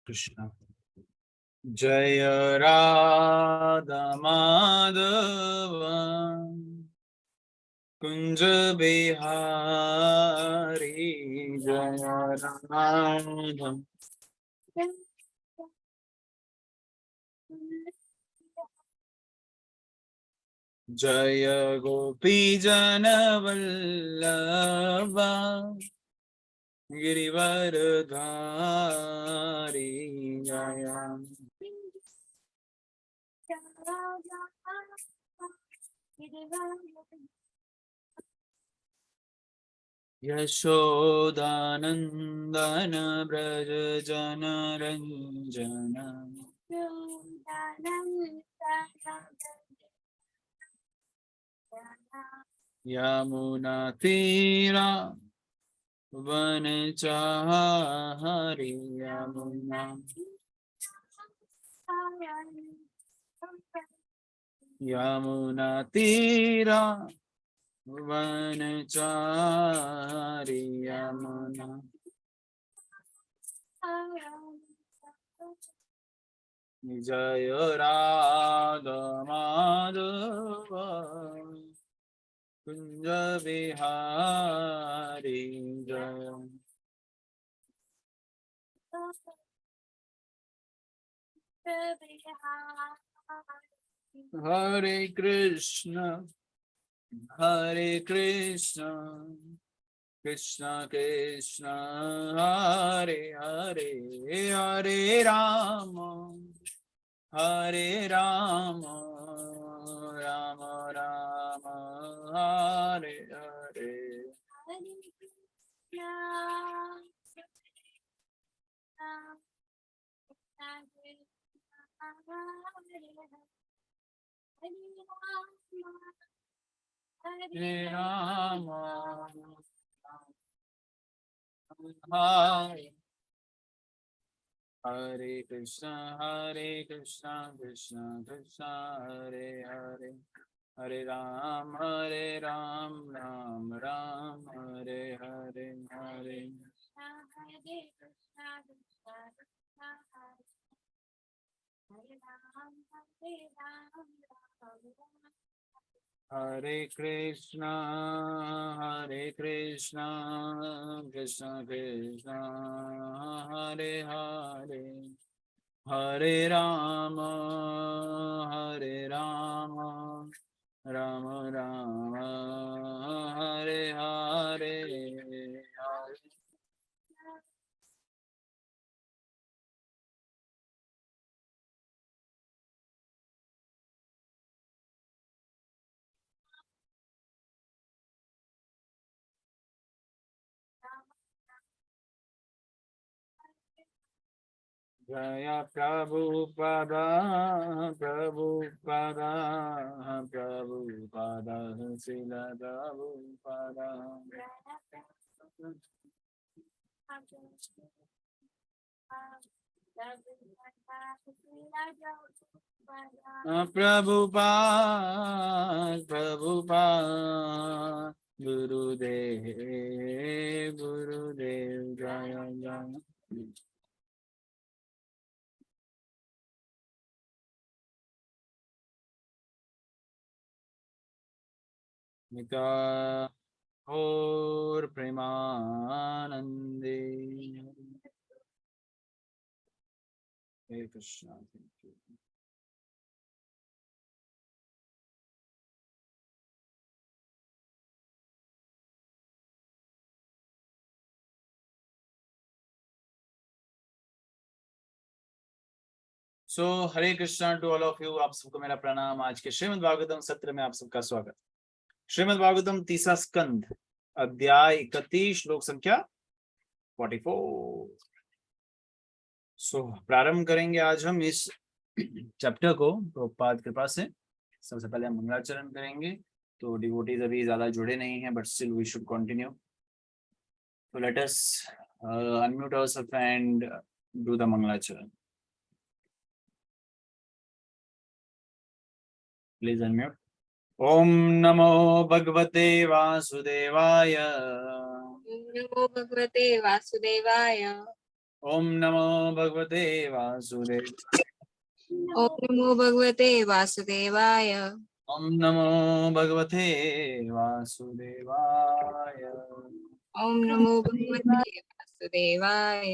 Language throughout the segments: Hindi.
कृष्ण। जय राधा माधव कुंज बिहारी, जय राधा। जय गोपी जन वल्लभ गिरिवरधारी, जय यशोदानंदन ब्रज जन रंजन, यमुना तीरा वनचारी, यमुना तीरा वनचारी, यमुना। जय राधा माधव कुंज बिहारी, जय। हरे कृष्ण कृष्ण कृष्ण हरे हरे, हरे राम राम राम हरे हरे। हरे राम हरे कृष्ण कृष्ण कृष्ण हरे हरे, हरे राम राम राम हरे हरे, हरे हरे कृष्ण कृष्ण कृष्ण हरे हरे, हरे राम राम राम हरे हरे, हरे जय प्रभुपदा प्रभुपदा प्रभुपदा शिल प्रभुपदा। प्रभुपाद प्रभुपाद गुरुदेव गुरुदेव जय जय। निका और प्रेमानंदे, Hare Krishna. So Hare Krishna to all of you, आप सबको मेरा प्रणाम। आज के श्रीमद् भागवतम सत्र में आप सबका स्वागत। श्रीमद् भागवतम तीसरा स्कंद, अध्याय 31, श्लोक संख्या 44। सो प्रारंभ करेंगे आज हम इस चैप्टर को प्रभुपाद कृपा से। सबसे पहले हम मंगलाचरण करेंगे। तो डिवोटीज अभी ज्यादा जुड़े नहीं हैं, but still we should continue. तो let us unmute ourselves and do the mangalacharan. Please unmute. ओम नमो भगवते वासुदेवाय। नमो भगवते वासुदेवाय। ओम नमो भगवते वासुदेव। ओम नमो भगवते वासुदेवाय। ओम नमो भगवते वासुदेवाय। ओम नमो भगवते वासुदेवाय।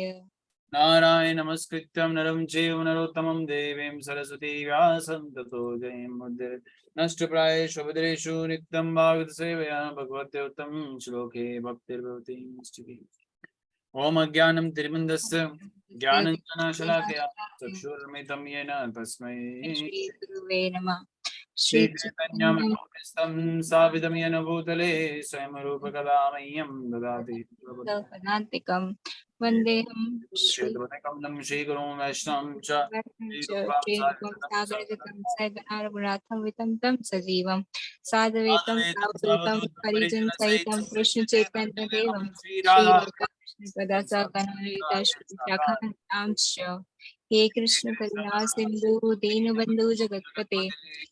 नारायण नमस्कृत्यं नरं चैव नरोत्तमं देवीं सरस्वती व्यासं ततो जयमुदीरये। नष्टप्रायेषु भद्रेषु नित्यं भागवत सेवया भगवते उत्तमं श्लोके भक्तिर्भवति नष्टिकी। ओम अज्ञानं तिमिरन्धस्य ज्ञानाञ्जनशलाकया चक्षुरुन्मिलितं येन तस्मै श्री गुरुवे नमः। श्री चैतन्य श्रीचैतन्यमनोभीष्टं स्थापितं येन भूतले स्वयं रूपकदा मह्यं ददाति पदान्तिकं वन्देऽहं श्री श्रीधुवनकमलं श्रीगुरुं वैष्णवं च श्रीरूपां श्रीरूपं सागरगतं सगनारघुनाथं वितं तं सजीवं साद्वैतं सावधूतं परिजनसहितं कृष्णचैतन्यदेवं श्रीराधाकृष्णपदासाकनालिता श्रीशाखान्तां च हे कृष्ण करुणा सिन्धु दीनबन्धु जगत्पते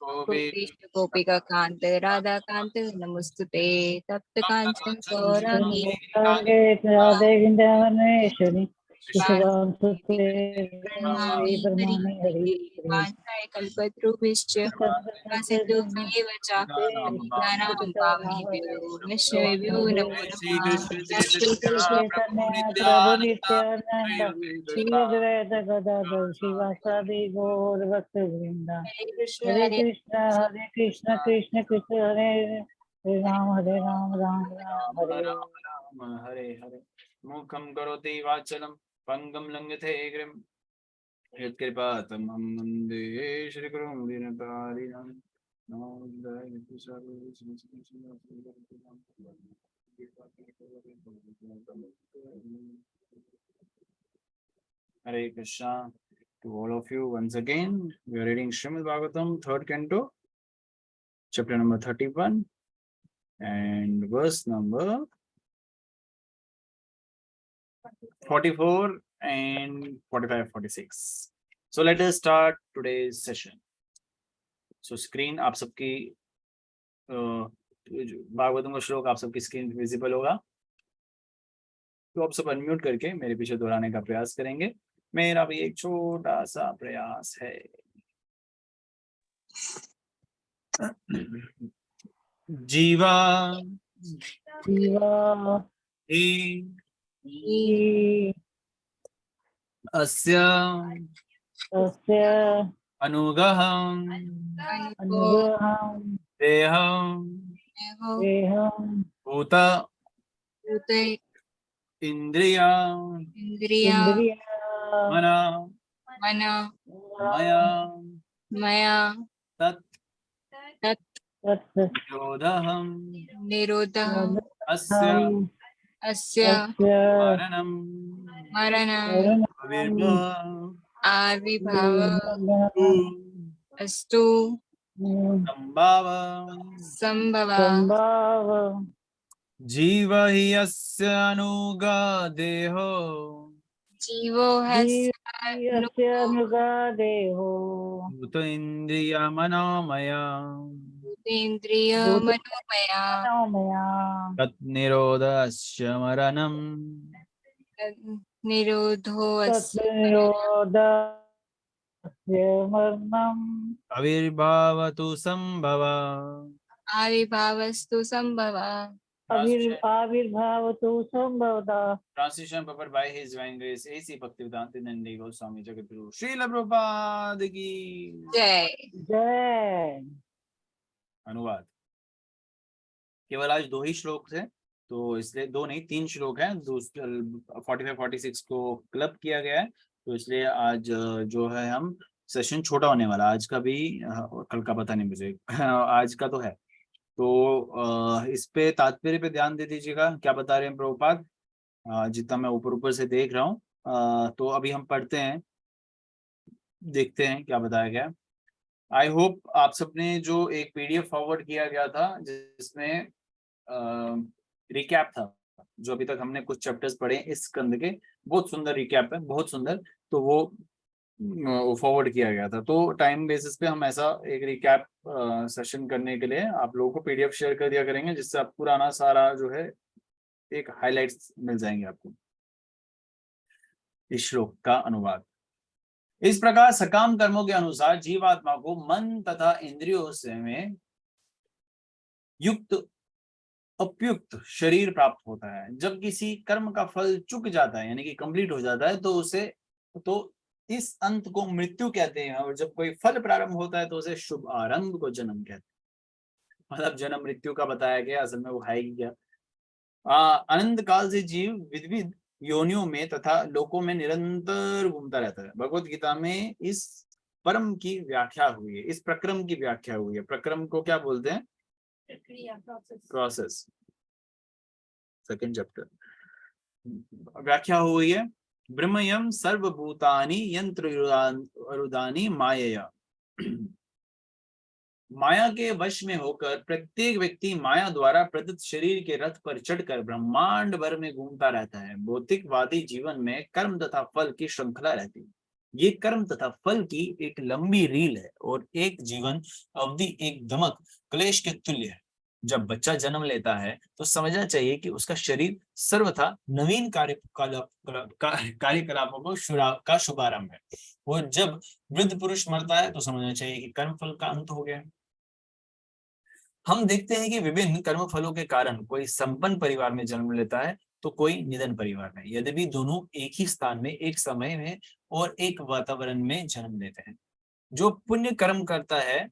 गोपेश गोपिका कांत राधा कांत नमस्तुते तप्त कांचन गौरांगी राधे वृंदावनेश्वरी वासुदेव सुते ब्रह्माणि हरि ब्रह्माणि हरि वाञ्छाय कल्पतरुभ्यश्च सिन्धुभ्येव च पतितानां पावनेभ्यो वैष्णवेभ्यो नमो नमः जय श्री कृष्ण चैतन्य प्रभु नित्यानंद श्री श्री अद्वैत गदाधर शिवासादि गौर भक्त वृंदा हरे कृष्ण हरे हरे कृष्ण कृष्ण कृष्ण हरे हरे राम राम राम राम हरे राम राम हरे हरे। मुखं करोति वाचलं पंगुं लंघते गिरिं यत्कृपातमहं वन्दे श्रीगुरुं दीनतारिणं। नमो बुद्धाय Hare Krishna to all of you once again. We are reading Srimad Bhagavatam, third canto, chapter number 31 and verse number 44 and 45, 46. So let us start today's session. So screen आप सबकी भागवतम का श्लोक आप सबकी स्क्रीन विजिबल होगा, तो आप सब अनम्यूट करके मेरे पीछे दोहराने का प्रयास करेंगे। मेरा भी एक छोटा सा प्रयास है। जीवा शिवा अस्य तस्य अनुगहं अनुग्रहं देहं देहं भूत भूते इंद्रिया इंद्रिया इन्द्रिया मन मन मया मया तत् तत् तत् निरोधहं निरोधः अस्य अस्य तस्य मरणं मरणम् आविर्भाव आविर्भाव अस्तु संभाव संभव संभाव जीव हि अस्य अनुगा देहो जीवो जीवस्य अनुगा देहो भूत इंद्रिय मनोमया भूतेन्द्रिय मनोमया मनोमया तत् निरोधस्य मरणम् निरोधो तत् अस्य निरोधस्य मरणम् आविर्भावतु संभव। आविर्भावस्तु संभव आविर्भावतु संभवता। Translation prepared by His Divine Grace A.C. Bhaktivedanta Nandi Goswami Jagadguru Srila Prabhupada की जय। जय। अनुवाद। केवल आज दो ही श्लोक थे, तो इसलिए दो नहीं तीन श्लोक हैं, 45 46 को क्लब किया गया है, तो इसलिए आज जो है हम सेशन छोटा होने वाला, आज का भी कल का पता नहीं मुझे आज का तो है, तो इस पे तात्पर्य पे ध्यान दे दीजिएगा क्या बता रहे हैं प्रभुपाद। जितना मैं ऊपर ऊपर से देख रहा हूँ, तो अभी हम पढ़ते हैं, देखते हैं क्या बताया गया। आई होप आप सबने जो एक पीडीएफ फॉरवर्ड किया गया था जिसमें रिकैप था, जो अभी तक हमने कुछ चैप्टर्स पढ़े इस स्कंद के, बहुत सुंदर रिकैप है, बहुत सुंदर, तो वो फॉरवर्ड किया गया था। तो टाइम बेसिस पे हम ऐसा एक रिकैप सेशन करने के लिए आप लोगों को पीडीएफ शेयर कर दिया करेंगे, जिससे आप पुराना सारा जो है एक हाइलाइट्स मिल जाएंगे आपको। इस श्लोक का अनुवाद। इस प्रकार सकाम कर्मों के अनुसार जीवात्मा को मन तथा इंद्रियों से में युक्त उपयुक्त शरीर प्राप्त होता है। जब किसी कर्म का फल चुक जाता है यानी कि कंप्लीट हो जाता है तो इस अंत को मृत्यु कहते हैं, और जब कोई फल प्रारंभ होता है तो उसे शुभ आरंभ को जन्म कहते हैं। मतलब जन्म मृत्यु का बताया गया, असल में वो है ही क्या। अनंत काल से जीव विविध योनियों में तथा लोकों में निरंतर घूमता रहता है। भगवत गीता में इस परम की व्याख्या हुई है, इस प्रक्रम की व्याख्या हुई है। प्रक्रम को क्या बोलते हैं? प्रोसेस। सेकंड चैप्टर व्याख्या हुई है। ब्रह्मयम सर्वभूतानि यंत्र रुदानि मायया। माया के वश में होकर प्रत्येक व्यक्ति माया द्वारा प्रदत्त शरीर के रथ पर चढ़कर ब्रह्मांड भर में घूमता रहता है। भौतिकवादी जीवन में कर्म तथा फल की श्रृंखला रहती है। ये कर्म तथा फल की एक लंबी रील है और एक जीवन अवधि एक धमक क्लेश के तुल्य है। जब बच्चा जन्म लेता है तो समझना चाहिए कि उसका शरीर सर्वथा नवीन कार्यकलापों का शुभारंभ है, और जब वृद्ध पुरुष मरता है तो समझना चाहिए कि कर्म फल का अंत हो गया। हम देखते हैं कि विभिन्न कर्म फलों के कारण कोई संपन्न परिवार में जन्म लेता है तो कोई निधन परिवार में। यद्यपि दोनों एक ही स्थान में, एक समय में और एक वातावरण में जन्म लेते हैं। जो पुण्य कर्म करता है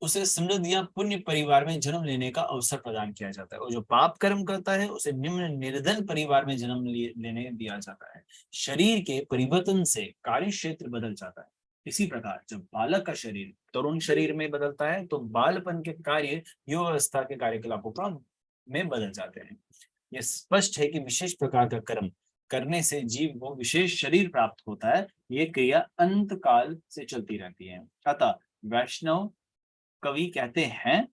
उसे समृद्ध या पुण्य परिवार में जन्म लेने का अवसर प्रदान किया जाता है, और जो पाप कर्म करता है उसे निम्न निर्धन परिवार में जन्म लेने दिया जाता है। शरीर के परिवर्तन से कार्य क्षेत्र बदल जाता है। इसी प्रकार जब बालक का शरीर तरुण शरीर में बदलता है तो बालपन के कार्य युवा अवस्था के कार्यकलापों का में बदल जाते हैं। यह स्पष्ट है कि विशेष प्रकार का कर्म करने से जीव को विशेष शरीर प्राप्त होता है। ये क्रिया अंत काल से चलती रहती है। अतः वैष्णव कवि कहते हैं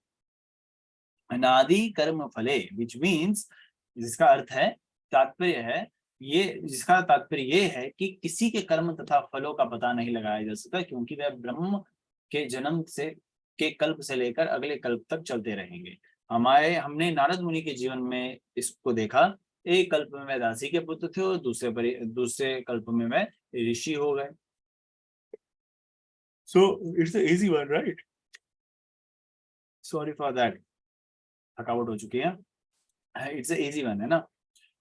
अनादि कर्म फले, विच मीन्स, जिसका अर्थ है, तात्पर्य है ये, जिसका तात्पर्य ये है कि किसी के कर्म तथा फलों का पता नहीं लगाया जा सकता, क्योंकि वह ब्रह्म के जन्म से के कल्प से लेकर अगले कल्प तक चलते रहेंगे। हमने नारद मुनि के जीवन में इसको देखा। एक कल्प में वह दासी के पुत्र थे और दूसरे कल्प में वह ऋषि हो गए। So it's easy one, right? Sorry for that, थकावट हो चुकी है। इट्स इजी वन है ना,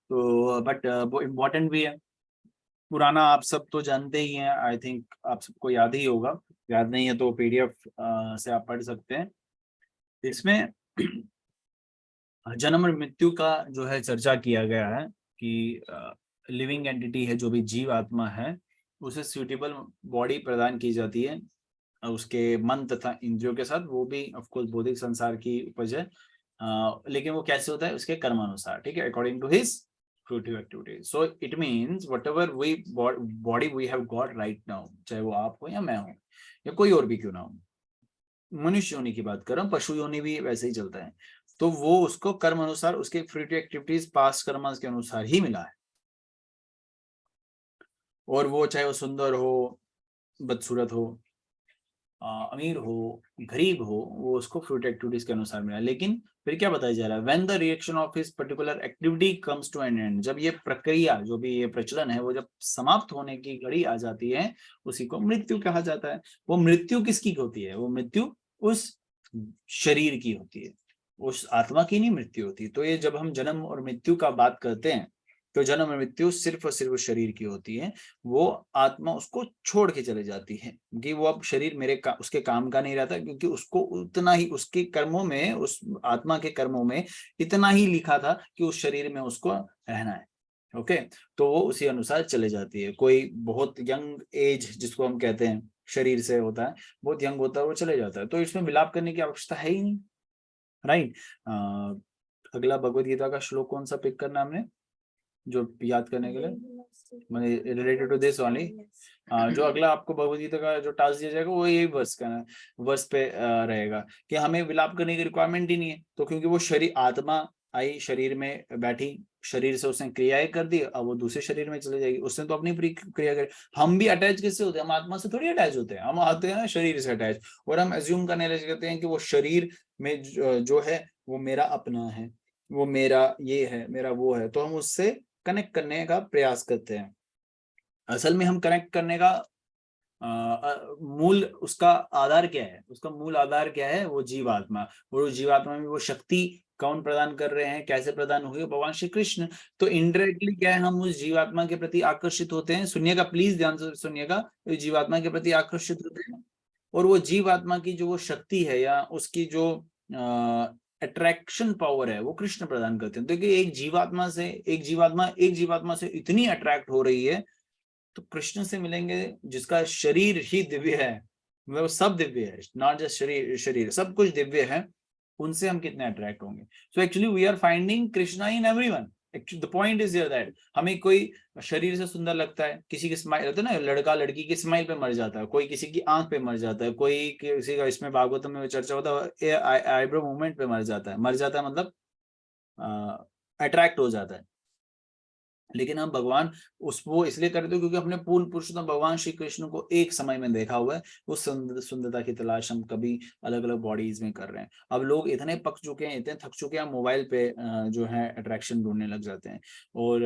तो बट वो इम्पोर्टेंट भी है। पुराना आप सब तो जानते ही हैं, आई थिंक आप सबको याद ही होगा। याद नहीं है तो पीडीएफ से आप पढ़ सकते हैं। इसमें जन्म और मृत्यु का जो है चर्चा किया गया है कि लिविंग एंटिटी है, जो भी जीव आत्मा है, उसे सूटेबल बॉडी प्रदान की जाती है उसके मन तथा इंद्रियों के साथ। वो भी ऑफ कोर्स भौतिक संसार की उपज है, लेकिन वो कैसे होता है? उसके कर्मानुसार, ठीक है, according to his fruitive activity. So it means whatever body we have got right now, चाहे वो आप हो या मैं हो या कोई और भी क्यों ना हो, मनुष्य योनि की बात कर रहा हूँ, पशु योनि भी वैसे ही चलता है, तो वो उसको कर्म अनुसार, उसके फ्रूटिव एक्टिविटीज पास्ट कर्म के अनुसार ही मिला है। और वो चाहे वो सुंदर हो, बदसूरत हो, अमीर हो, गरीब हो, वो उसको फ्रूट एक्टिविटीज के अनुसार मिला। लेकिन फिर क्या बताया जा रहा है? When the reaction of his particular activity comes to an end, जब ये प्रक्रिया, जो भी ये प्रचलन है, वो जब समाप्त होने की घड़ी आ जाती है, उसी को मृत्यु कहा जाता है। वो मृत्यु किसकी होती है? वो मृत्यु उस शरीर की होती है, उस आत्मा की नहीं मृत्यु होती। तो ये जब हम जन्म और मृत्यु का बात करते हैं तो जन्म और मृत्यु सिर्फ और सिर्फ शरीर की होती है। वो आत्मा उसको छोड़ के चले जाती है कि वो अब शरीर उसके काम का नहीं रहता, क्योंकि उसको उतना ही उसके कर्मों में, उस आत्मा के कर्मों में इतना ही लिखा था कि उस शरीर में उसको रहना है। ओके, तो वो उसी अनुसार चले जाती है। कोई बहुत यंग एज जिसको हम कहते हैं शरीर से होता है, बहुत यंग होता है, वो चले जाता है, तो इसमें विलाप करने की आवश्यकता है ही नहीं, राइट? अगला भगवत गीता का श्लोक कौन सा पिक करना हमने, जो याद करने के लिए रिलेटेड टू दिस ओनली? जो अगला आपको भगवद गीता का जो टास्क दिया जाएगा वो यही वर्ष पे रहेगा कि हमें विलाप करने की रिक्वायरमेंट ही नहीं है। तो क्योंकि वो शरीर, आत्मा आई, शरीर में बैठी, शरीर से उसने क्रियाएं कर दी, अब वो दूसरे शरीर में चले जाएगी, उसने तो अपनी क्रिया करी। हम भी अटैच किससे होते हैं? हम आत्मा से थोड़ी अटैच होते हैं, हम आते हैं शरीर से अटैच, और हम एज्यूम करने लग जाते हैं कि वो शरीर में जो है वो मेरा अपना है, वो मेरा ये है, मेरा वो है, तो हम उससे कनेक्ट करने का प्रयास करते हैं। असल में हम कनेक्ट करने का मूल उसका आधार क्या है, उसका मूल आधार क्या है, वो जीवात्मा। और वो जीवात्मा में वो शक्ति कौन प्रदान कर रहे हैं, कैसे प्रदान हुई, भगवान श्री कृष्ण। तो इनडायरेक्टली क्या है, हम उस जीवात्मा के प्रति आकर्षित होते हैं। सुनिएगा, प्लीज ध्यान से सुनिएगा, जीवात्मा के प्रति आकर्षित होते हैं। और वो जीवात्मा की जो वो शक्ति है या उसकी जो अट्रैक्शन पावर है वो कृष्ण प्रदान करते हैं। देखिए एक जीवात्मा से इतनी अट्रैक्ट हो रही है, तो कृष्ण से मिलेंगे जिसका शरीर ही दिव्य है, मतलब सब दिव्य है, नॉट जस्ट शरीर सब कुछ दिव्य है, उनसे हम कितने अट्रैक्ट होंगे। So actually we are finding Krishna in everyone. Actually the point is here that हमें कोई शरीर से सुंदर लगता है, किसी की स्माइल होता है ना, लड़का लड़की की स्माइल पे मर जाता है, कोई किसी की आंख पे मर जाता है, कोई किसी का, इसमें भागवतम में चर्चा होता है, आईब्रो मूवमेंट पे मर जाता है मतलब अट्रैक्ट हो जाता है। लेकिन हम भगवान वो इसलिए करते हो क्योंकि अपने पूर्ण पुरुषोत्तम भगवान श्री कृष्ण को एक समय में देखा हुआ है। उस सुंदरता की तलाश हम कभी अलग अलग बॉडीज में कर रहे हैं। अब लोग इतने पक चुके हैं, इतने थक चुके हैं, मोबाइल पे जो है अट्रैक्शन ढूंढने लग जाते हैं। और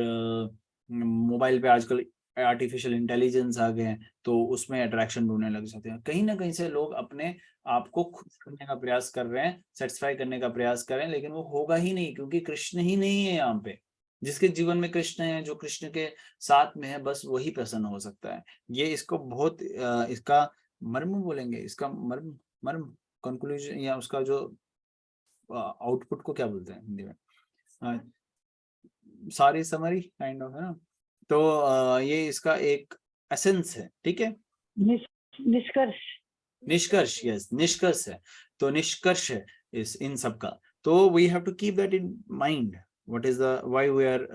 मोबाइल पे आजकल आर्टिफिशियल इंटेलिजेंस आ गए हैं, तो उसमें अट्रैक्शन ढूंढने लग जाते हैं। कहीं ना कहीं से लोग अपने आप को खुश करने का प्रयास कर रहे हैं, सेटिस्फाई करने का प्रयास कर रहे हैं, लेकिन वो होगा ही नहीं, क्योंकि कृष्ण ही नहीं है यहाँ पे। जिसके जीवन में कृष्ण है, जो कृष्ण के साथ में है, बस वही प्रसन्न हो सकता है। ये इसको बहुत इसका मर्म बोलेंगे, इसका मर्म मर्म कंक्लूजन, या उसका जो आउटपुट को क्या बोलते हैं हिंदी में, सारी समरी काइंड ऑफ, है ना। तो ये इसका एक एसेंस है, ठीक है। निष्कर्ष, यस, निष्कर्ष है। तो निष्कर्ष है इस इन सब का। तो we have to keep that in mind, what is the why we are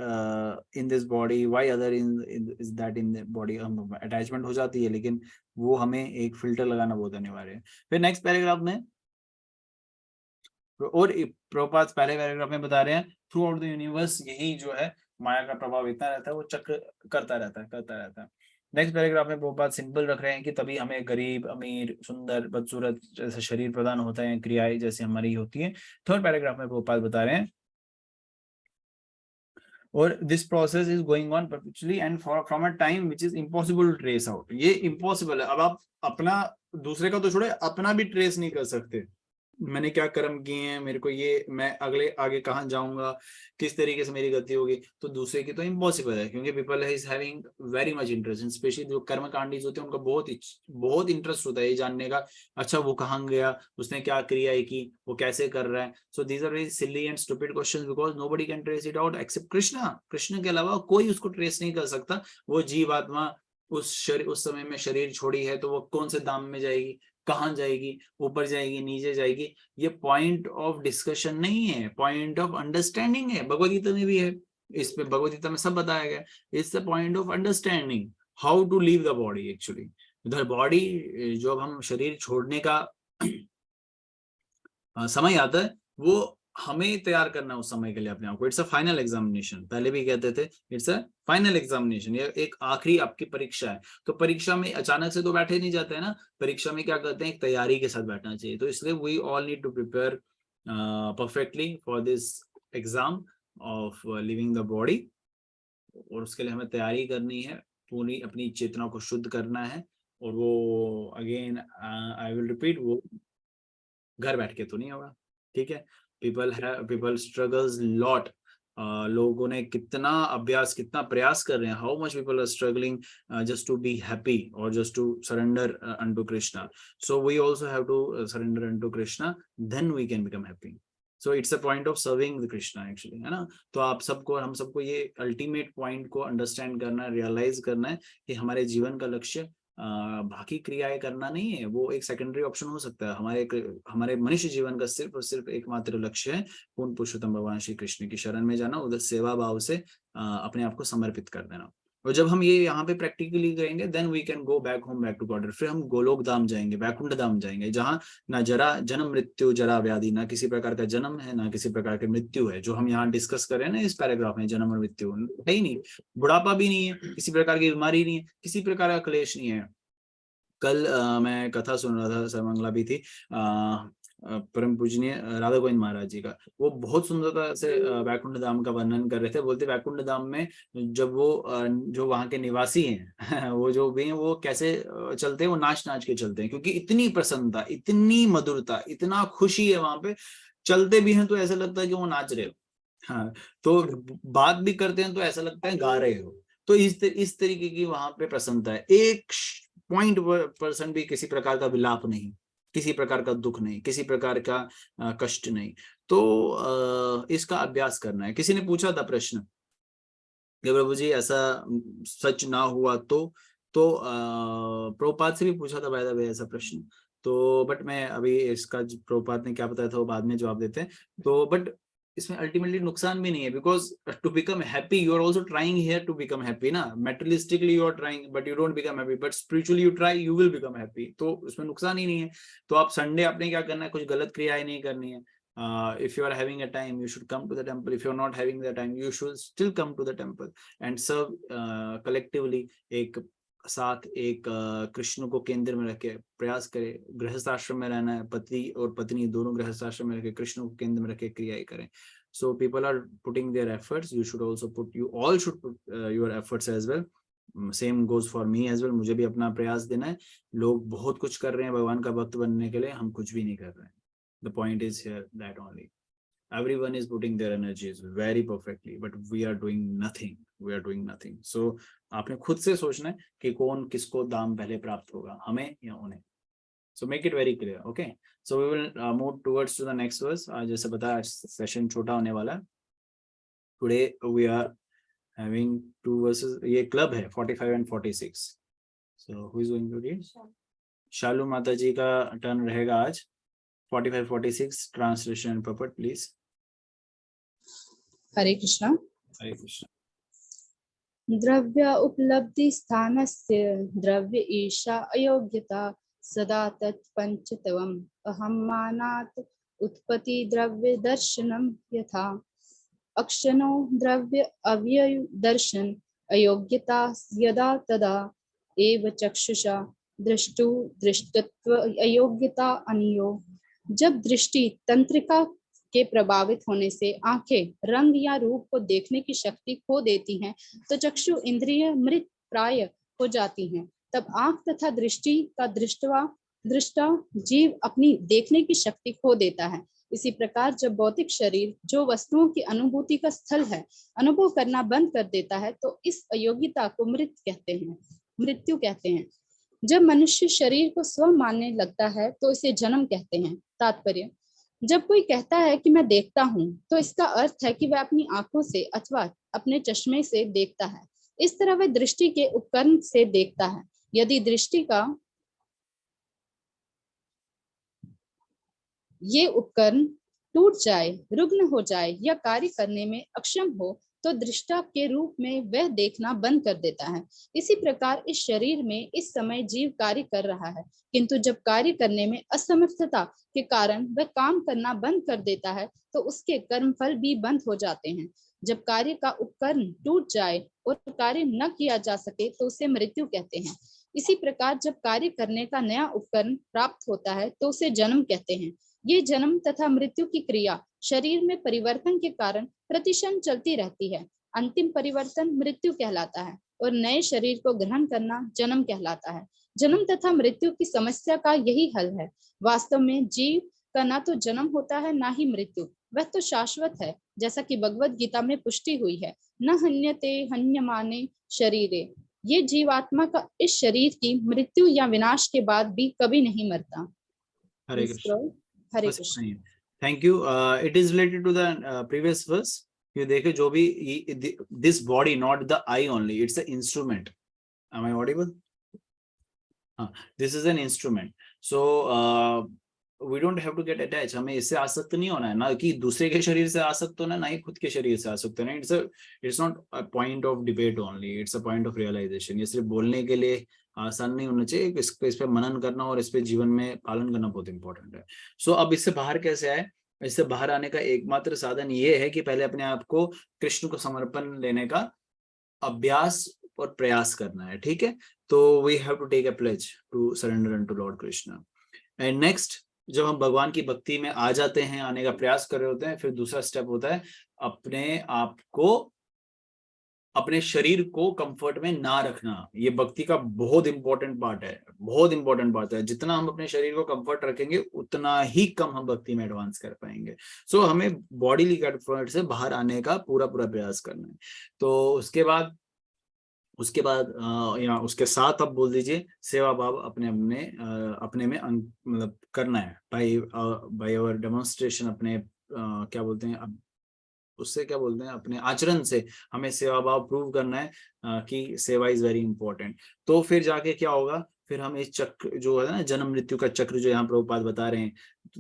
in this body, why other is that in the body। हम अटैचमेंट हो जाती है, लेकिन वो हमें एक फिल्टर लगाना बहुत अनिवार्य है। फिर नेक्स्ट पैराग्राफ में, और प्रभुपाद पहले पैराग्राफ में बता रहे हैं, थ्रू आउट द यूनिवर्स यही जो है माया का प्रभाव इतना रहता है, वो चक्र करता रहता है। नेक्स्ट पैराग्राफ में प्रभुपाद सिंपल रख रहे हैं कि तभी हमें गरीब, अमीर, सुंदर, बदसूरत जैसे शरीर प्रदान होता है, क्रियाएं जैसे हमारी होती है। थर्ड पैराग्राफ में प्रभुपाद बता रहे हैं, और this process is going on perpetually and from a time which is impossible to trace out. ये इम्पॉसिबल है। अब आप अपना, दूसरे का तो छोड़े, अपना भी ट्रेस नहीं कर सकते। मैंने क्या कर्म किए हैं, मेरे को ये, मैं आगे कहाँ जाऊंगा, किस तरीके से मेरी गति होगी, तो दूसरे की तो इम्पॉसिबल है। क्योंकि people is having very much interest, specially जो कर्म कांडीज होते हैं, उनका बहुत इंटरेस्ट होता है ये जानने का, अच्छा वो कहाँ गया, उसने क्या क्रियाएं की, वो कैसे कर रहा है। So these are very silly and stupid questions, because nobody can trace it out except Krishna के अलावा कोई उसको ट्रेस नहीं कर सकता। वो जीवात्मा उस समय में शरीर छोड़ी है, तो वो कौन से धाम में जाएगी, कहाँ जाएगी, ऊपर जाएगी, नीचे जाएगी, ये पॉइंट ऑफ डिस्कशन नहीं है, पॉइंट ऑफ अंडरस्टैंडिंग है। भगवद गीता में भी है, इस पे भगवद गीता में सब बताया गया। It's the point of understanding how to leave the body. Actually the body, जो अब हम शरीर छोड़ने का समय आता है, वो हमें तैयार करना है उस समय के लिए अपने आप को। इट्स अ फाइनल एग्जामिनेशन, पहले भी कहते थे इट्स अ फाइनल एग्जामिनेशन, ये एक आखिरी आपकी परीक्षा है। तो परीक्षा में अचानक से तो बैठे नहीं जाते हैं ना, परीक्षा में क्या करते हैं, एक तैयारी के साथ बैठना चाहिए। तो इसलिए we all need to prepare perfectly for this exam of leaving the body. और उसके लिए हमें तैयारी करनी है, पूरी अपनी चेतना को शुद्ध करना है। और वो अगेन आई विल रिपीट, वो घर बैठ के तो नहीं होगा, ठीक है। People struggles lot. लोगों ने कितना अभ्यास, कितना प्रयास कर रहे हैं, how much people are struggling just to be happy और just to surrender unto Krishna. So we also have to surrender unto Krishna, then we can become happy. So it's a point of serving the Krishna actually, है ना। तो आप सबको, हम सबको ये अल्टीमेट पॉइंट को अंडरस्टैंड करना है, रियलाइज करना है कि हमारे जीवन का लक्ष्य बाकी क्रियाएं करना नहीं है, वो एक सेकेंडरी ऑप्शन हो सकता है। हमारे मनुष्य जीवन का सिर्फ और सिर्फ एकमात्र लक्ष्य है पूर्ण पुरुषोत्तम भगवान श्री कृष्ण की शरण में जाना, उधर सेवा भाव से अपने आप को समर्पित कर देना। और जब हम ये यहाँ पे प्रैक्टिकली करेंगे, then we can go back home, back to God. फिर हम गोलोक धाम जाएंगे, वैकुंठ धाम जाएंगे, जहाँ ना जन्म मृत्यु जरा व्याधि, ना किसी प्रकार का जन्म है, ना किसी प्रकार की मृत्यु है। जो हम यहाँ डिस्कस कर रहे हैं ना इस पैराग्राफ में, जन्म और मृत्यु है ही नहीं, बुढ़ापा भी नहीं है, किसी प्रकार की बीमारी नहीं है, किसी प्रकार का क्लेश नहीं है। कल मैं कथा सुन रहा था, सर्वमंगला भी थी, परम पूजनीय राधा गोविंद महाराज जी का, वो बहुत सुंदरता से वैकुंठ धाम का वर्णन कर रहे थे। बोलते वैकुंठ धाम में जब वो जो वहाँ के निवासी हैं वो जो भी हैं वो कैसे चलते हैं, वो नाच नाच के चलते हैं, क्योंकि इतनी प्रसन्नता, इतनी मधुरता, इतना खुशी है वहां पे। चलते भी हैं तो ऐसा लगता है कि वो नाच रहे हो, हाँ, तो बात भी करते हैं तो ऐसा लगता है गा रहे हो। तो इस तरीके की वहां पे प्रसन्नता है। 1% भी किसी प्रकार का विलाप नहीं, किसी प्रकार का दुख नहीं, किसी प्रकार का कष्ट नहीं। तो इसका अभ्यास करना है। किसी ने पूछा था प्रश्न कि प्रभु जी ऐसा सच ना हुआ तो प्रभुपाद से भी पूछा था बाय द वे ऐसा प्रश्न। तो बट मैं अभी इसका प्रभुपाद ने क्या बताया था वो बाद में जवाब देते हैं। तो बट इसमें अल्टीमेटली नुकसान भी नहीं है, because to become happy you are also trying here to become happy ना। Materialistically you are trying but you don't become happy, but spiritually you try you will become happy. तो उसमें नुकसान ही नहीं है। तो आप संडे आपने क्या करना है, कुछ गलत क्रियाएं नहीं करनी है। If you are having a time, you should come to the temple. If you are not having the time, you should still come to the temple and serve collectively. एक साथ एक कृष्ण को केंद्र में रखे प्रयास करे। गृहस्थ आश्रम में रहना है, पति और पत्नी दोनों गृहस्थ आश्रम में रखे कृष्ण को केंद्र में रखे क्रियाएं करें। So people are putting their efforts. You should also put, you all should put your efforts as well. Same goes for me as well. मुझे भी अपना प्रयास देना है। लोग बहुत कुछ कर रहे हैं भगवान का भक्त बनने के लिए, हम कुछ भी नहीं कर रहे हैं। The point is here that only everyone is putting their energies very perfectly, but we are doing nothing. We are doing nothing. So आपने खुद से सोचना है कि कौन किसको दाम पहले प्राप्त होगा, हमें या उन्हें। So make it very clear. Okay. So we will move towards to the next verse. जैसे बताया सेशन छोटा होने वाला है। Today we are having two verses. ये क्लब है 45 and 46. So who is going to read? शालू माता जी का टर्न रहेगा आज। 45-46 translation and purport please. Hare Krishna. Hare Krishna. द्रव्य उपलब्धि स्थानस्य द्रव्य ईशा अयोग्यता सदा तत्पंचतवम् अहं मानात् उत्पत्ति द्रव्य दर्शनम यथा अक्षणो द्रव्य अव्यय दर्शन अयोग्यता यदा तदा एव चक्षुषा दृष्टु दृष्टत्व अयोग्यता अनियो। जब दृष्टि तंत्रिका के प्रभावित होने से आंखें रंग या रूप को देखने की शक्ति खो देती हैं तो चक्षु इंद्रिय मृत प्राय हो जाती हैं। तब आंख तथा दृष्टि का दृष्टा जीव अपनी देखने की शक्ति खो देता है। इसी प्रकार जब भौतिक शरीर जो वस्तुओं की अनुभूति का स्थल है अनुभव करना बंद कर देता है तो इस अयोग्यता को मृत्यु कहते हैं। जब मनुष्य शरीर को स्व मानने लगता है तो इसे जन्म कहते हैं। तात्पर्य, जब कोई कहता है कि मैं देखता हूँ तो इसका अर्थ है कि वह अपनी आंखों से अथवा अपने चश्मे से देखता है। इस तरह वह दृष्टि के उपकरण से देखता है। यदि दृष्टि का ये उपकरण टूट जाए, रुग्ण हो जाए या कार्य करने में अक्षम हो तो दृष्टा के रूप में वह देखना बंद कर देता है। इसी प्रकार इस शरीर में इस समय जीव कार्य कर रहा है, किंतु जब कार्य करने में असमर्थता के कारण वह काम करना बंद कर देता है तो उसके कर्मफल भी बंद हो जाते हैं। जब कार्य का उपकरण टूट जाए और कार्य न किया जा सके तो उसे मृत्यु कहते हैं। इसी प्रकार जब कार्य करने का नया उपकरण प्राप्त होता है तो उसे जन्म कहते हैं। ये जन्म तथा मृत्यु की क्रिया शरीर में परिवर्तन के कारण प्रतिक्षण चलती रहती है। अंतिम परिवर्तन मृत्यु कहलाता है और नए शरीर को ग्रहण करना जन्म कहलाता है। जन्म तथा मृत्यु की समस्या का यही हल है। वास्तव में जीव का ना तो जन्म होता है ना ही मृत्यु, वह तो शाश्वत है, जैसा कि भगवत गीता में पुष्टि हुई है, न हन्यते हन्यमाने शरीरे। ये जीवात्मा का इस शरीर की मृत्यु या विनाश के बाद भी कभी नहीं मरता। Hare Krishna. Hare Krishna. Thank you. It is related to the previous verse. ये देखे जो भी this body not the I only, it's a instrument. Am I audible? हाँ, this is an instrument. So we don't have to get attach. हमें इससे आसक्त नहीं होना है, ना कि दूसरे के शरीर से आसक्त होना, ना ही खुद के शरीर से आसक्त होना। It's not a point of debate only, it's a point of realization. ये सिर्फ बोलने के लिए आसान नहीं होना चाहिए। इस पे मनन करना और इस पे जीवन में पालन करना बहुत इंपॉर्टेंट है। सो अब इससे बाहर कैसे आए? इससे बाहर आने का एकमात्र साधन ये है कि पहले अपने आप को कृष्ण को समर्पण लेने का अभ्यास और प्रयास करना है। ठीक है, तो we have to take a pledge to surrender unto lord Krishna. And next जब हम भगवान की भक्ति में आ जाते हैं, आने का प्रयास कर रहे होते हैं, फिर दूसरा स्टेप होता है अपने आप को, अपने शरीर को कंफर्ट में ना रखना। ये भक्ति का बहुत इंपॉर्टेंट पार्ट है, बहुत इंपॉर्टेंट पार्ट है। जितना हम अपने शरीर को कंफर्ट रखेंगे उतना ही कम हम भक्ति में एडवांस कर पाएंगे। सो हमें बॉडीली कंफर्ट से बाहर आने का पूरा पूरा प्रयास करना है। तो उसके बाद या उसके साथ आप बोल दीजिए सेवा भाव अपने में मतलब करना है बाय अवर डेमोन्स्ट्रेशन, अपने क्या बोलते हैं, उससे क्या बोलते हैं, अपने आचरण से हमें सेवा भाव प्रूव करना है कि सेवा इज वेरी इंपॉर्टेंट। तो फिर जाके क्या होगा, फिर हम इस चक्र जो है ना, जन्म मृत्यु का चक्र जो यहाँ प्रभुपाद बता रहे हैं,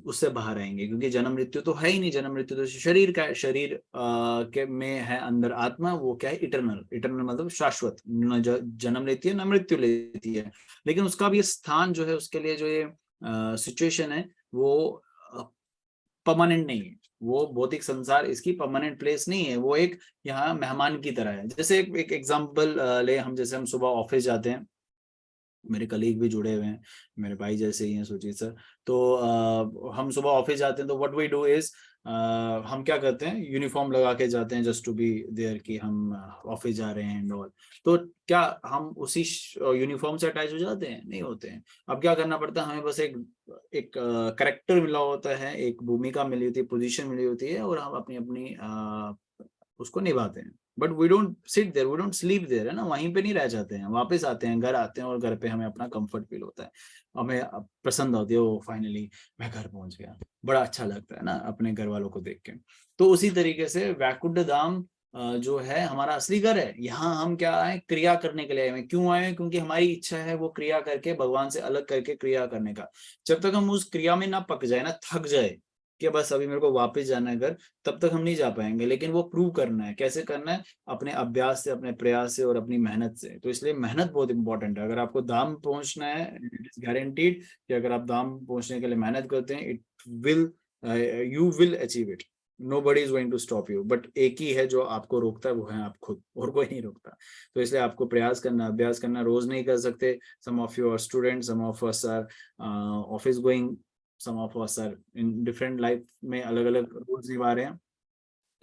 उससे बाहर आएंगे। क्योंकि जन्म मृत्यु तो है ही नहीं, जन्म मृत्यु तो शरीर का है, शरीर के में है अंदर आत्मा, वो क्या है, इटर्नल। इटर्नल मतलब शाश्वत, न जन्म लेती है न मृत्यु लेती है। लेकिन उसका भी स्थान जो है, उसके लिए जो ये सिचुएशन है, वो परमानेंट नहीं है। वो भौतिक संसार इसकी परमानेंट प्लेस नहीं है, वो एक यहाँ मेहमान की तरह है। जैसे एक एग्जांपल ले हम, जैसे हम सुबह ऑफिस जाते हैं, मेरे कलीग भी जुड़े हुए हैं, मेरे भाई जैसे ही हैं सुजीत सर। तो हम सुबह ऑफिस जाते हैं, तो व्हाट वी डू इज, हम क्या करते हैं, यूनिफॉर्म लगा के जाते हैं जस्ट टू बी देयर कि हम ऑफिस जा रहे हैं एंड ऑल। तो क्या हम उसी यूनिफॉर्म से अटैच हो जाते हैं? नहीं होते हैं। अब क्या करना पड़ता है हमें, बस एक करेक्टर मिला होता है, एक भूमिका मिली होती है, पोजीशन मिली होती है, और हम अपनी अपनी उसको निभाते हैं। But we don't sit there, we don't sleep there, है ना, वहीं पे नहीं रह जाते हैं, वापस आते हैं, घर आते हैं, और घर पे हमें अपना कंफर्ट फील होता है, हमें पसंद होती है, वो फाइनली मैं घर पहुंच गया, बड़ा अच्छा लगता है ना अपने घर वालों को देख के। तो उसी तरीके से वैकुंठ धाम जो है हमारा असली घर है। यहाँ हम क्या आए, क्रिया करने के लिए आए हैं। क्यों आए हैं? क्योंकि हमारी इच्छा है वो क्रिया करके, भगवान से अलग करके क्रिया करने का। जब तक हम उस क्रिया में ना पक जाए, ना थक जाए कि बस अभी मेरे को वापस जाना है घर, तब तक हम नहीं जा पाएंगे। लेकिन वो प्रूव करना है, कैसे करना है, अपने अभ्यास से, अपने प्रयास से, और अपनी मेहनत से। तो इसलिए मेहनत बहुत इंपॉर्टेंट है। अगर आपको धाम पहुंचना है, इट इज गारंटीड कि अगर आप धाम पहुंचने के लिए मेहनत करते हैं, it will you will achieve it. Nobody is going to stop you, but एक ही है जो आपको रोकता है, वो है आप खुद, और कोई नहीं रोकता। तो इसलिए आपको प्रयास करना, अभ्यास करना, रोज नहीं कर सकते। Some of you are student, some of us are office going, some of us are in different life में अलग अलग रोल्स निभा रहे हैं।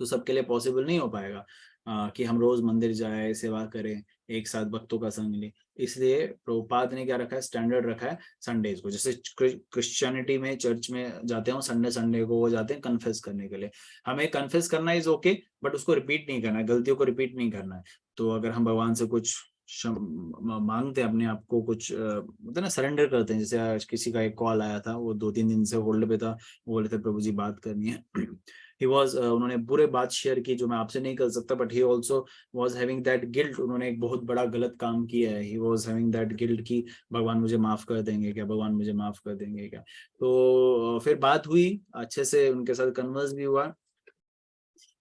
तो सबके लिए पॉसिबल नहीं हो पाएगा कि हम रोज मंदिर जाए, सेवा करें, एक साथ भक्तों का संग लें। इसलिए प्रभुपाद ने क्या रखा है, स्टैंडर्ड रखा है संडेज को। जैसे क्रिश्चियनिटी में चर्च में जाते हैं, संडे संडे को वो जाते हैं कन्फेस करने के लिए। हमें कन्फेस करना इज ओके, बट उसको रिपीट नहीं करना है, गलतियों को रिपीट नहीं करना है। तो अगर हम भगवान से कुछ मांगते हैं, अपने आप को कुछ मतलब ना सरेंडर करते हैं। जैसे आज किसी का एक कॉल आया था, वो 2-3 दिन से होल्ड पे था, वो बोले थे प्रभु जी बात करनी है। ही वॉज उन्होंने बुरे बात शेयर की जो मैं आपसे नहीं कर सकता, but he also was having that guilt. उन्होंने एक बहुत बड़ा गलत काम किया है, he was having that guilt कि भगवान मुझे माफ कर देंगे क्या, भगवान मुझे माफ कर देंगे क्या। तो फिर बात हुई, अच्छे से उनके साथ कन्वर्स भी हुआ।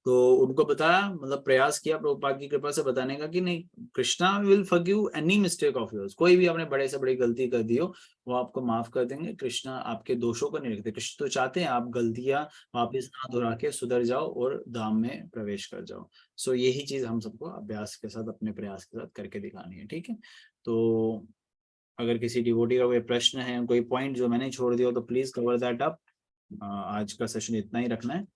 तो उनको बताया, मतलब प्रयास किया प्रभुपाद की कृपा से बताने का कि नहीं, Krishna will forgive any mistake of yours. कोई भी आपने बड़े से बड़ी गलती कर दी हो, वो आपको माफ कर देंगे। कृष्णा आपके दोषों को नहीं रखते। कृष्ण तो चाहते हैं आप गलतियां वापिस ना दोहरा के सुधर जाओ और धाम में प्रवेश कर जाओ। सो यही चीज हम सबको अभ्यास के साथ, अपने प्रयास के साथ करके दिखानी है, ठीक है। तो अगर किसी डिवोटी का कोई प्रश्न है, कोई पॉइंट जो मैंने छोड़ दिया हो, तो प्लीज कवर दैट अप। आज का सेशन इतना ही रखना है।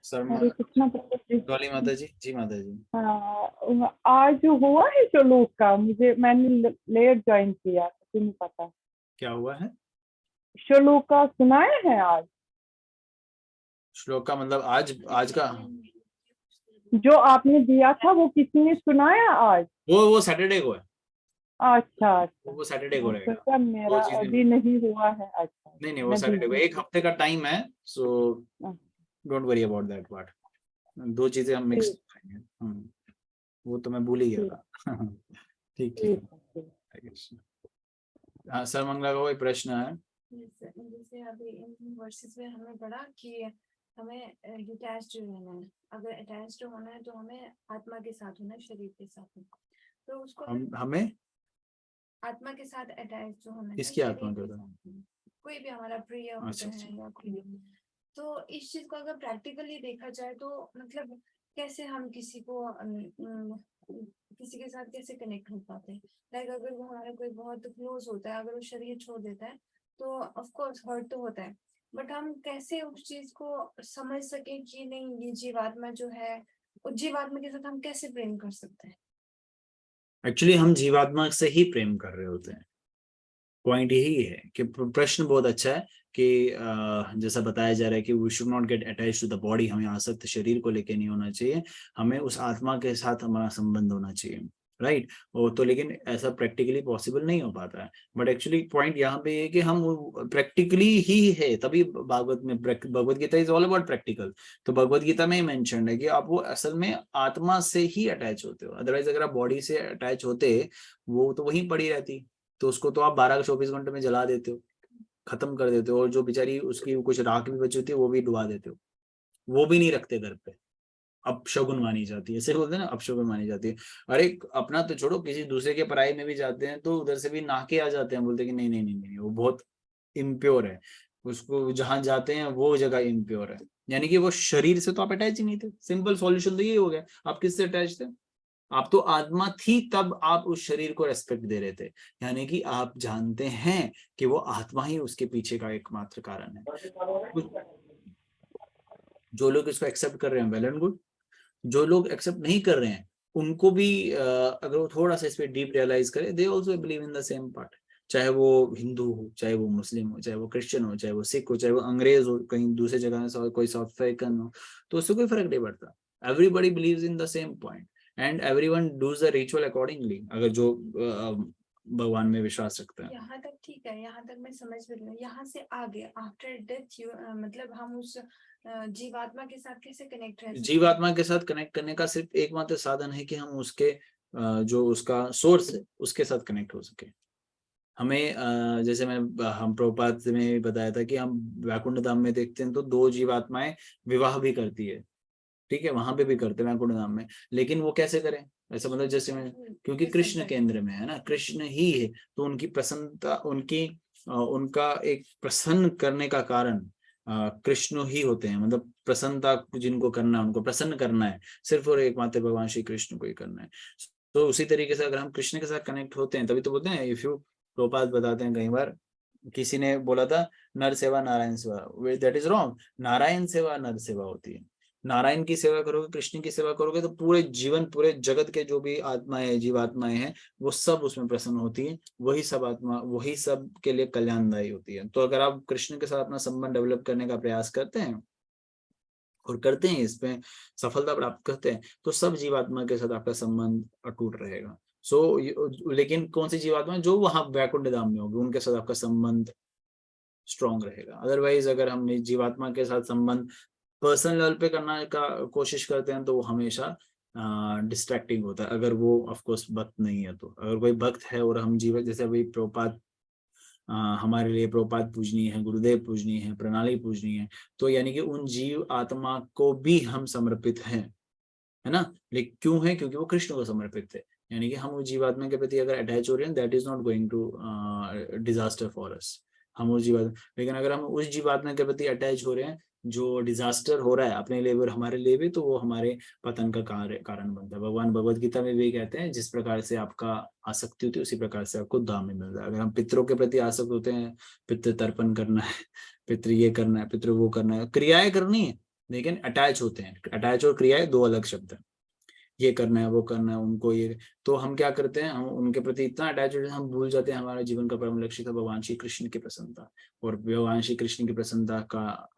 सर हरे कृष्णा प्रभु जी। डॉली माता जी, जी माता जी। हाँ, आज हुआ है श्लोक का, मैंने लेट ज्वाइन किया, मुझे नहीं पता। क्या हुआ है? श्लोक का सुनाया है आज? श्लोक का मतलब आज का? जो आपने दिया था वो किसी ने सुनाया आज? वो सैटरडे को है। अच्छा अच्छा, वो सैटरडे को रहेगा। सोचा दो मेरा चीजें, अभी नहीं हुआ है। अच्छा, नहीं वो मैं सैटरडे को, बिजी एक थी। हफ्ते का टाइम है। So don't worry about that part. दो चीजें हम मिक्स ठीक करेंगे। वो तो मैं भूल ही गया ठीक था। ठीक ठीक ठीक है। ठीक। हाँ सर, मंगला का कोई प्रश्न है? जैसे अभी इन वर्सेस में हमने पढ़ा कि हमें डिटैच्ड रहना है। अगर अटैच्ड होना है तो हमें आत्मा के साथ होना है, शरीर के साथ नहीं। तो उसको हमें आत्मा के साथ अटैच होना है, किसकी शरीर आत्मा के के साथ? साथ। कोई भी हमारा प्रिय होता अच्छा है या कोई। तो इस चीज को अगर प्रैक्टिकली देखा जाए तो मतलब कैसे हम किसी को किसी के साथ कैसे कनेक्ट हो पाते हैं। लाइक अगर वो हमारा कोई बहुत क्लोज होता है, अगर वो शरीर छोड़ देता है तो ऑफ कोर्स हर्ट तो होता है, बट हम कैसे उस चीज को समझ सके कि नहीं ये जीवात्मा जो है, उस जीवात्मा के साथ हम कैसे प्रेम कर सकते हैं। एक्चुअली हम जीवात्मा से ही प्रेम कर रहे होते हैं। पॉइंट यही है कि प्रश्न बहुत अच्छा है कि जैसा बताया जा रहा है कि we should not get attach to the body, हमें आसक्त शरीर को लेके नहीं होना चाहिए, हमें उस आत्मा के साथ हमारा संबंध होना चाहिए, राइट। और तो लेकिन ऐसा प्रैक्टिकली पॉसिबल नहीं हो पाता है, बट एक्चुअली पॉइंट यहाँ पे है कि हम प्रैक्टिकली ही है, तभी भागवत में Bhagavad Gita is all about practical. तो भगवत गीता में ही मेंशन है कि आप वो असल में आत्मा से ही अटैच होते हो, अदरवाइज अगर आप बॉडी से अटैच होते वो तो वहीं पड़ी रहती, तो उसको तो आप 12-24 घंटे में जला देते हो, खत्म कर देते हो, और जो बेचारी उसकी कुछ राख भी बची होती है वो भी डुबा देते हो, वो भी नहीं रखते घर पे, अपशगुन मानी जाती है, ऐसे बोलते हैं ना, अपशगुन मानी जाती है। अरे अपना तो छोड़ो, किसी दूसरे के पराई में भी जाते हैं तो उधर से भी नाके आ जाते हैं, बोलते हैं कि नहीं नहीं नहीं नहीं वो बहुत इम्प्योर है, उसको जहां जाते हैं वो जगह इम्प्योर है। यानी कि वो शरीर से तो आप अटैच ही नहीं थे, सिंपल सॉल्यूशन तो ये हो गया। आप किससे अटैच थे? आप तो आत्मा थी, तब आप उस शरीर को रेस्पेक्ट दे रहे थे, यानी कि आप जानते हैं कि वो आत्मा ही उसके पीछे का एकमात्र कारण है। जो लोग इसको एक्सेप्ट कर रहे हैं वेल एंड गुड, जो लोग एक्सेप्ट नहीं कर रहे हैं उनको भी अगर वो थोड़ा सा इस पे डीप रियलाइज करें, they also believe in the same part, चाहे वो हिंदू हो, चाहे वो मुस्लिम हो, चाहे वो क्रिश्चियन हो, चाहे वो सिख हो, चाहे वो अंग्रेज हो, कहीं दूसरे जगह में कोई साउथ अफ्रीकन हो, तो उससे कोई फर्क नहीं पड़ता। Everybody believes in the same point and everyone does the ritual accordingly, अगर जो भगवान में विश्वास रखता है। यहाँ तक ठीक है, यहाँ तक मैं समझ रही हूँ। यहाँ से आगे आफ्टर डेथ मतलब हम उस जीवात्मा के साथ कैसे कनेक्ट रह सकते हैं? जीवात्मा के साथ कनेक्ट करने का सिर्फ एकमात्र साधन है कि हम उसके जो उसका सोर्स है उसके साथ कनेक्ट हो सके। हमें जैसे हम प्रभुपाद में बताया था कि हम वैकुंठ धाम में देखते हैं तो 2 जीवात्माएं विवाह भी करती है, ठीक है, वहां पे भी करते हैं वैकुंठ धाम में, लेकिन वो कैसे करें? ऐसा मतलब जैसे मैं, क्योंकि कृष्ण केंद्र में है ना, कृष्ण ही है, तो उनकी प्रसन्नता, उनका एक प्रसन्न करने का कारण कृष्ण ही होते हैं, मतलब प्रसन्नता जिनको करना है, उनको प्रसन्न करना है, सिर्फ और एकमात्र भगवान श्री कृष्ण को ही करना है। तो उसी तरीके से अगर हम कृष्ण के साथ कनेक्ट होते हैं, तभी तो बोलते हैं, इफ यू, प्रोपात बताते हैं कई बार, किसी ने बोला था नर सेवा नारायण सेवा, दैट इज रॉन्ग। नारायण सेवा नर सेवा होती है, नारायण की सेवा करोगे, कृष्ण की सेवा करोगे, तो पूरे जीवन, पूरे जगत के जो भी आत्माएं, जीवात्माएं हैं, वो सब उसमें प्रसन्न होती है, वही सब आत्मा, वही सब के लिए कल्याणदायी होती है। तो अगर आप कृष्ण के साथ अपना संबंध डेवलप करने का प्रयास करते हैं और करते हैं, इसमें सफलता प्राप्त करते हैं, तो सब जीवात्मा के साथ आपका संबंध अटूट रहेगा। लेकिन कौन सी जीवात्मा? जो वहां वैकुंठ धाम में होगी, उनके साथ आपका संबंध स्ट्रॉन्ग रहेगा। अदरवाइज अगर हम जीवात्मा के साथ संबंध पर्सनल लेवल पे करना का कोशिश करते हैं तो वो हमेशा डिस्ट्रैक्टिंग होता है, अगर वो ऑफ कोर्स भक्त नहीं है। तो अगर कोई भक्त है और हम जीवन, जैसे अभी प्रभुपाद हमारे लिए प्रभुपाद पूजनीय है, गुरुदेव पूजनीय है, प्रणाली पूजनीय है, तो यानी कि उन जीव आत्मा को भी हम समर्पित हैं, है ना। लेकिन क्यों है? क्योंकि वो कृष्ण को समर्पित थे, यानी कि हम उस जीवात्मा के प्रति अगर अटैच हो रहे हैं, that is not going to disaster for us. हम उस जीवात्मा, लेकिन अगर हम उस जीवात्मा के प्रति अटैच हो रहे हैं जो डिजास्टर हो रहा है अपने लिए और हमारे लिए भी, तो वो हमारे पतन का कारण बनता है। भगवान भगवत गीता में भी कहते हैं, जिस प्रकार से आपका आसक्ति होती है उसी प्रकार से आपको धाम में मिलता है। अगर हम पितरों के प्रति आसक्त होते हैं, पितृ तर्पण करना है, पितृ ये करना है, पितृ वो करना है, क्रियाएं करनी है, लेकिन अटैच होते हैं। अटैच और क्रियाएं 2 अलग शब्द है। ये करना है, वो करना है, उनको ये, तो हम क्या करते हैं, हम उनके प्रति इतना अटैच होते हैं, हम भूल जाते हैं हमारे जीवन का परम लक्ष्य था भगवान श्री कृष्ण की प्रसन्नता। और भगवान श्री कृष्ण की प्रसन्नता का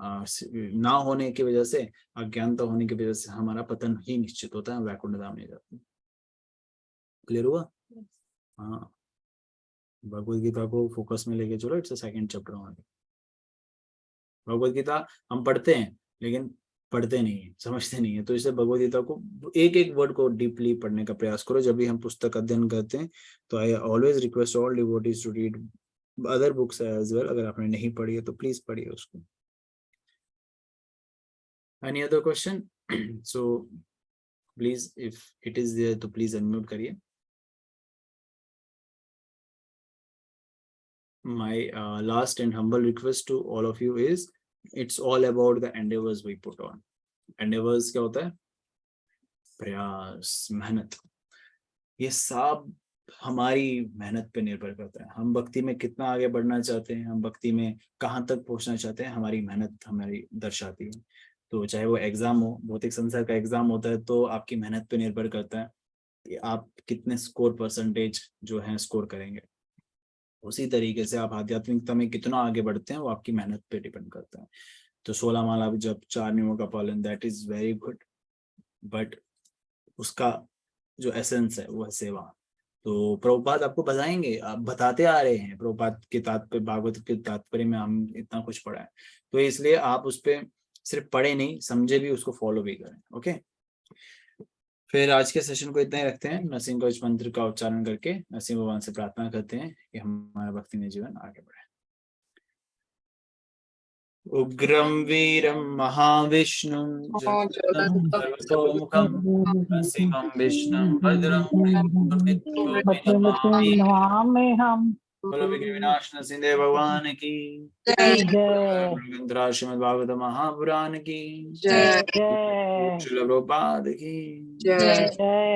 ना होने की वजह से, अज्ञानता होने की वजह से हमारा पतन ही निश्चित होता है, वैकुंठ धाम नहीं जाते। क्लियर हुआ? हाँ, भगवत गीता को फोकस में लेके चलो, इट्स सेकंड चैप्टर हमारे। भगवत गीता हम पढ़ते हैं लेकिन पढ़ते नहीं है, समझते नहीं है, तो इसलिए भगवत गीता को एक एक वर्ड को डीपली पढ़ने का प्रयास करो जब भी हम पुस्तक अध्ययन करते हैं। तो I always request all devotees to read other books as well. अगर आपने नहीं पढ़ी है तो प्लीज पढ़िए उसको। Any other question? So please, if it is there तो प्लीज अनम्यूट करिए। My last and humble request to all of you is, it's all about the endeavors we put on. Endeavors क्या होता है? प्रयास, मेहनत। ये सब हमारी मेहनत पे निर्भर करता है। हम भक्ति में कितना आगे बढ़ना चाहते हैं, हम भक्ति में कहाँ तक पहुंचना चाहते हैं, हमारी मेहनत हमारी दर्शाती है। तो चाहे वो एग्जाम हो, भौतिक संसार का एग्जाम होता है तो आपकी मेहनत पे निर्भर करता है कि आप कितने स्कोर परसेंटेज जो है स्कोर करेंगे। उसी तरीके से आप आध्यात्मिकता में कितना आगे बढ़ते हैं वो आपकी मेहनत पे डिपेंड करता है। तो 16 माला जब 4 नियमों का पालन, that is very good, but उसका जो एसेंस है वो है सेवा। तो प्रभुपाद आपको बताएंगे, आप बताते आ रहे हैं प्रभुपाद के तात्पर्य, भागवत के तात्पर्य में हम इतना कुछ पढ़ा है, तो इसलिए आप उस पर सिर्फ पढ़े नहीं, समझे भी, उसको फॉलो भी करें। ओके, फिर आज के सेशन को इतना ही रखते हैं। नरसिंह कवच मंत्र का उच्चारण करके नरसिंह भगवान से प्रार्थना करते हैं कि हमारा भक्ति में जीवन आगे बढ़े। उग्रं वीरं महाविष्णुं जगन्नाथं सर्वतोमुखं नरसिंहं विष्णुं भद्रं नमामि हम। बोलो विघ्न विनाशन सिंधे भगवान की जय श्रीमद् भागवत महापुराण की जय जय श्रील प्रभुपाद की जय जय।